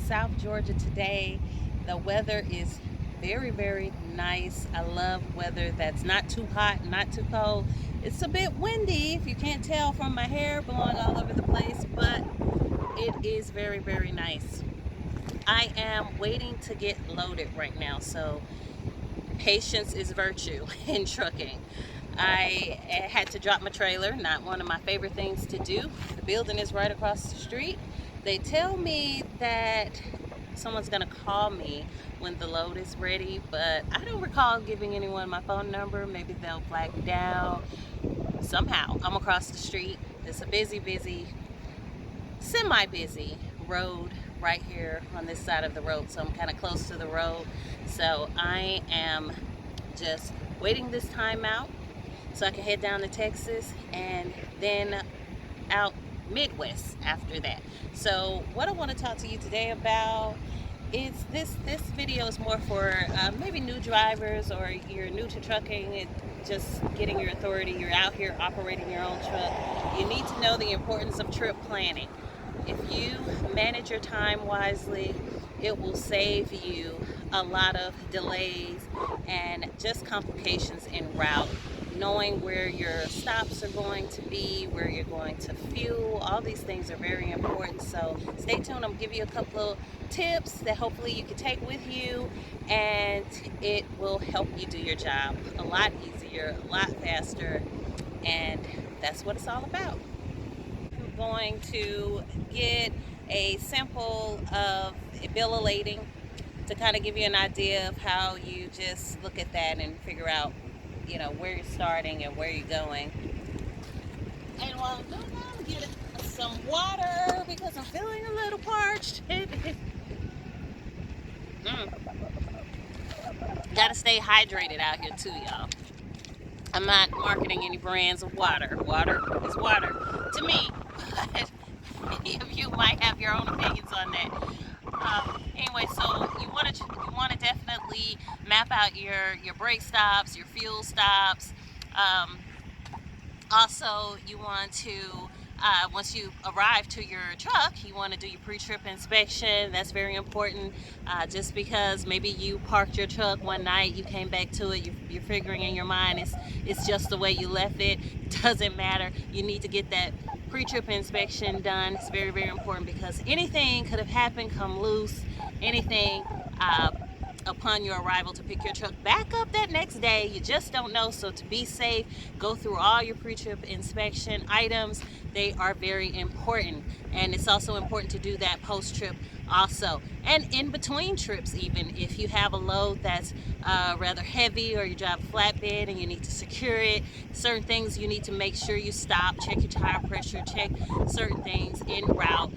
South Georgia today. The weather is very nice. I love weather that's not too hot, not too cold. It's a bit windy if you can't tell from my hair blowing all over the place, but it is very nice. I am waiting to get loaded right now, so patience is virtue in trucking. I had to drop my trailer, not one of my favorite things to do. The building is right across the street. They tell me that someone's gonna call me when the load is ready, but I don't recall giving anyone my phone number. Maybe they'll flag me down. Somehow I'm across the street. It's a busy, semi-busy road right here on this side of the road, so I'm kind of close to the road. So I am just waiting this time out so I can head down to Texas and then out Midwest after that. So what I want to talk to you today about is this video is more for maybe new drivers, or you're new to trucking and just getting your authority. You're out here operating your own truck. You need to know the importance of trip planning. If you manage your time wisely, it will save you a lot of delays and just complications en route. Knowing where your stops are going to be, where you're going to fuel, all these things are very important. So stay tuned. I'm gonna give you a couple of tips that hopefully you can take with you, and it will help you do your job a lot easier, a lot faster, and that's what it's all about. I'm going to get a sample of a bill of lading to kind of give you an idea of how you just look at that and figure out, where you're starting and where you're going. And while I'm doing that, I'm getting some water because I'm feeling a little parched. Gotta stay hydrated out here too, y'all. I'm not marketing any brands of water. Water is water to me, but you might have your own opinions on that. Anyway, so you want to definitely map out your brake stops, your fuel stops. Um, Also, you want to once you arrive to your truck, you want to do your pre-trip inspection. That's very important. Just because maybe you parked your truck one night, you came back to it, you're figuring in your mind it's just the way you left it. It doesn't matter. You need to get that pre-trip inspection done. It's very important because anything could have happened, come loose, anything. Upon your arrival to pick your truck back up that next day. You just don't know. So to be safe, go through all your pre-trip inspection items. They are very important, and it's also important to do that post-trip also, and in between trips. Even if you have a load that's rather heavy, or you drive a flatbed and you need to secure it, certain things you need to make sure you stop, check your tire pressure, check certain things en route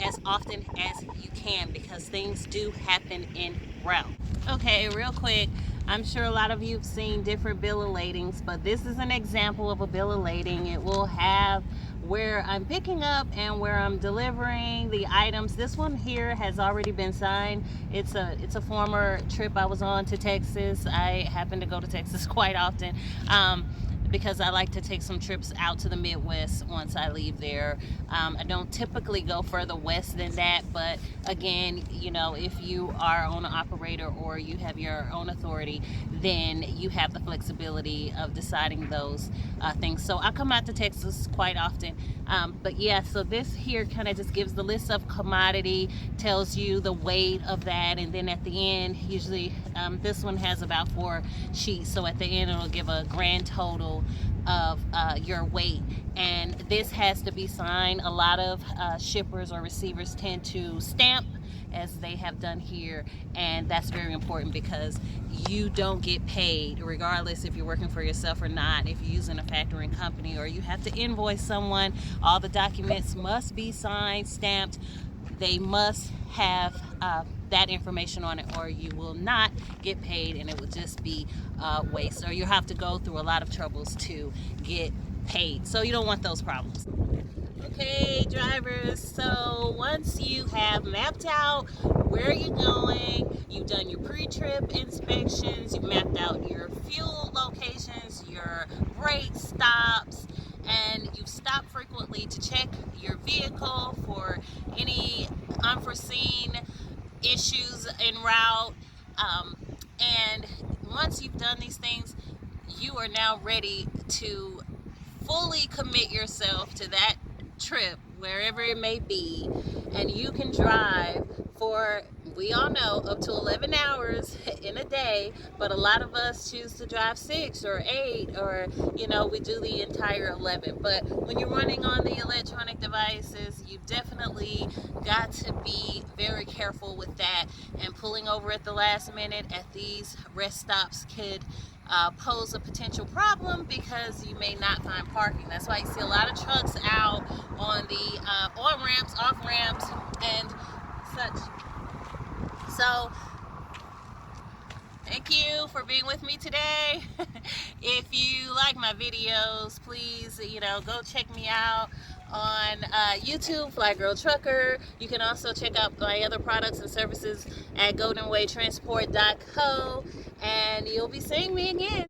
as often as you can, because things do happen en route. Okay, real quick, I'm sure a lot of you have seen different bill of ladings, but this is an example of a bill of lading. It will have where I'm picking up and where I'm delivering the items. This one here has already been signed. It's a former trip I was on to Texas. I happen to go to Texas quite often. Because I like to take some trips out to the Midwest once I leave there. I don't typically go further west than that, but again, if you are owner operator or you have your own authority, then you have the flexibility of deciding those things. So I come out to Texas quite often. But yeah, so this here kind of just gives the list of commodity, tells you the weight of that, and then at the end, usually this one has about 4 sheets, so at the end it'll give a grand total of your weight, and this has to be signed. A lot of shippers or receivers tend to stamp, as they have done here, and that's very important because you don't get paid regardless if you're working for yourself or not. If you're using a factoring company or you have to invoice someone, all the documents must be signed, stamped. They must have that information on it, or you will not get paid, and it will just be waste, or you'll have to go through a lot of troubles to get paid. So you don't want those problems. Okay, drivers, so once you have mapped out where you're going, you've done your pre-trip inspections, you've mapped out your fuel locations, your brake stops, and you've frequently to check your vehicle for any unforeseen out. And once you've done these things, you are now ready to fully commit yourself to that trip, wherever it may be, and you can drive for, we all know, up to 11 hours in a day, but a lot of us choose to drive 6 or 8, or we do the entire 11. But when you're running on the electronic devices, you definitely got to be very careful with that, and pulling over at the last minute at these rest stops could pose a potential problem, because you may not find parking. That's why you see a lot of trucks out on the on ramps, off ramps, and such. So thank you for being with me today. If you like my videos, please go check me out on YouTube, Fly Girl Trucker. You can also check out my other products and services at goldenwaytransport.co, and you'll be seeing me again.